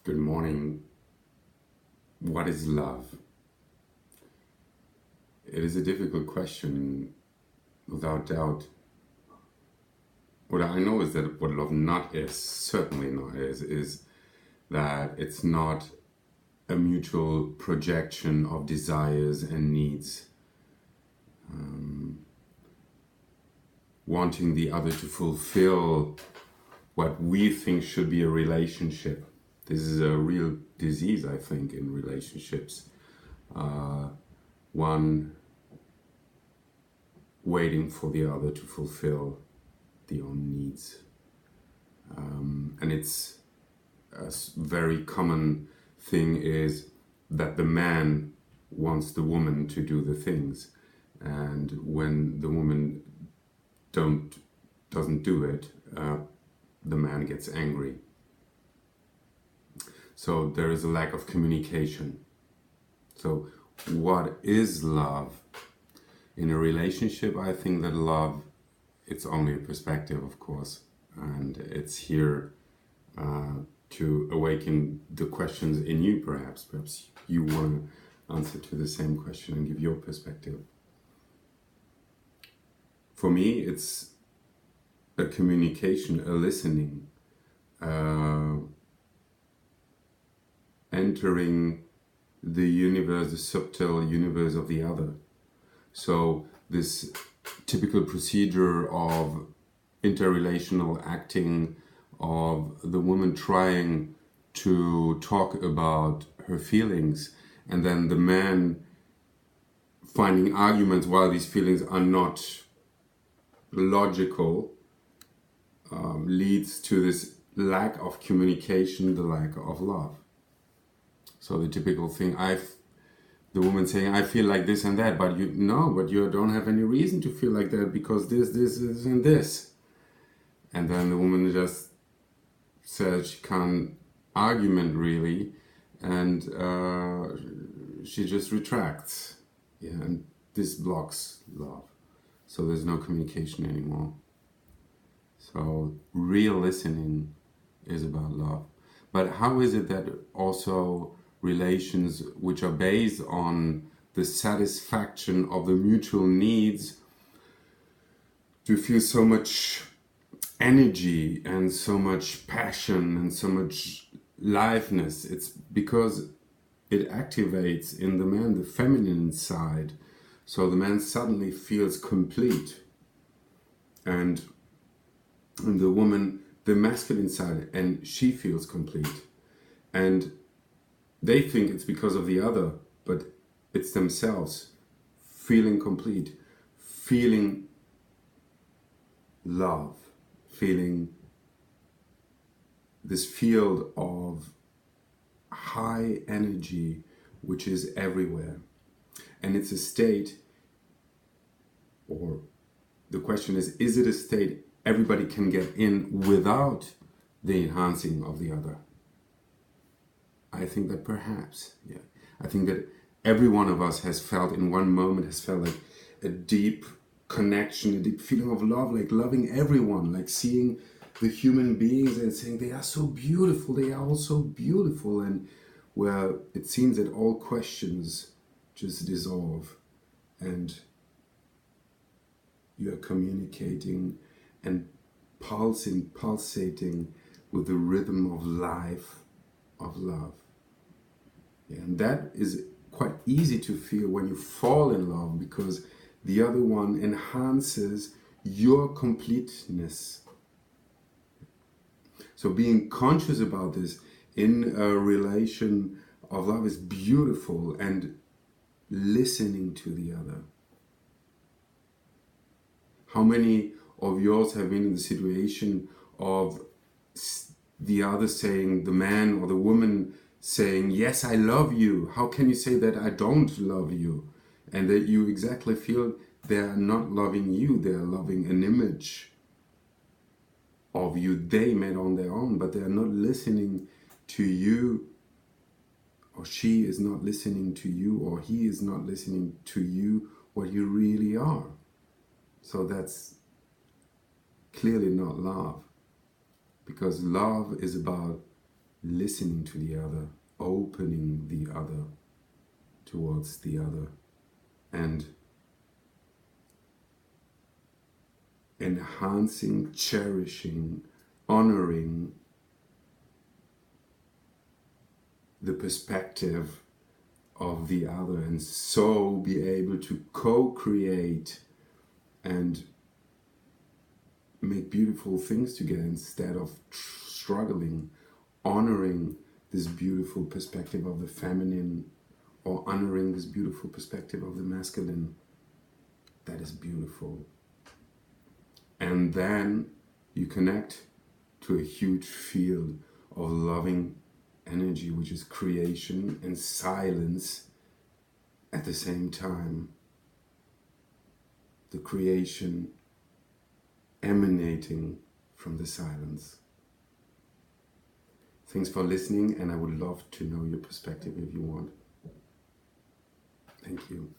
Good morning. What is love? It is a difficult question, without doubt. What I know is that what love not is, certainly not is that it's not a mutual projection of desires and needs, wanting the other to fulfill what we think should be a relationship. This is a real disease, I think, in relationships. One waiting for the other to fulfill their own needs. And it's a very common thing is that the man wants the woman to do the things, and when the woman doesn't do it, the man gets angry. So there is a lack of communication. So what is love? In a relationship, I think that love, it's only a perspective, of course, and it's here to awaken the questions in you, perhaps. Perhaps you want to answer to the same question and give your perspective. For me, it's a communication, a listening, entering the universe, the subtle universe of the other. So this typical procedure of interrelational acting, of the woman trying to talk about her feelings, and then the man finding arguments while these feelings are not logical, leads to this lack of communication, the lack of love. So the typical thing, the woman saying, I feel like this and that, but you don't have any reason to feel like that because this, and this. And then the woman just says she can't argument really, and she just retracts. Yeah, and this blocks love. So there's no communication anymore. So real listening is about love. But how is it that also relations which are based on the satisfaction of the mutual needs do feel so much energy and so much passion and so much liveness? It's because it activates in the man the feminine side. So the man suddenly feels complete, and the woman the masculine side, and she feels complete. And they think it's because of the other, but it's themselves feeling complete, feeling love, feeling this field of high energy which is everywhere. And it's a state, or the question is it a state everybody can get in without the enhancing of the other? I think that perhaps, yeah. I think that every one of us has felt in one moment, has felt like a deep connection, a deep feeling of love, like loving everyone, like seeing the human beings and saying they are so beautiful, they are all so beautiful, and where it seems that all questions just dissolve and you are communicating and pulsating with the rhythm of life, of love. Yeah, and that is quite easy to feel when you fall in love, because the other one enhances your completeness. So being conscious about this in a relation of love is beautiful, and listening to the other. How many of yours have been in the situation of the other saying, the man or the woman saying, yes, I love you. How can you say that I don't love you? And that you exactly feel they're not loving you, they're loving an image of you they made on their own, but they're not listening to you, or she is not listening to you, or he is not listening to you, what you really are. So that's clearly not love, because love is about listening to the other, opening the other towards the other, and enhancing, cherishing, honoring the perspective of the other, and so be able to co-create and make beautiful things together instead of struggling, honoring this beautiful perspective of the feminine or honoring this beautiful perspective of the masculine. That is beautiful. And then you connect to a huge field of loving energy, which is creation and silence at the same time. The creation emanating from the silence. Thanks for listening, and I would love to know your perspective if you want. Thank you.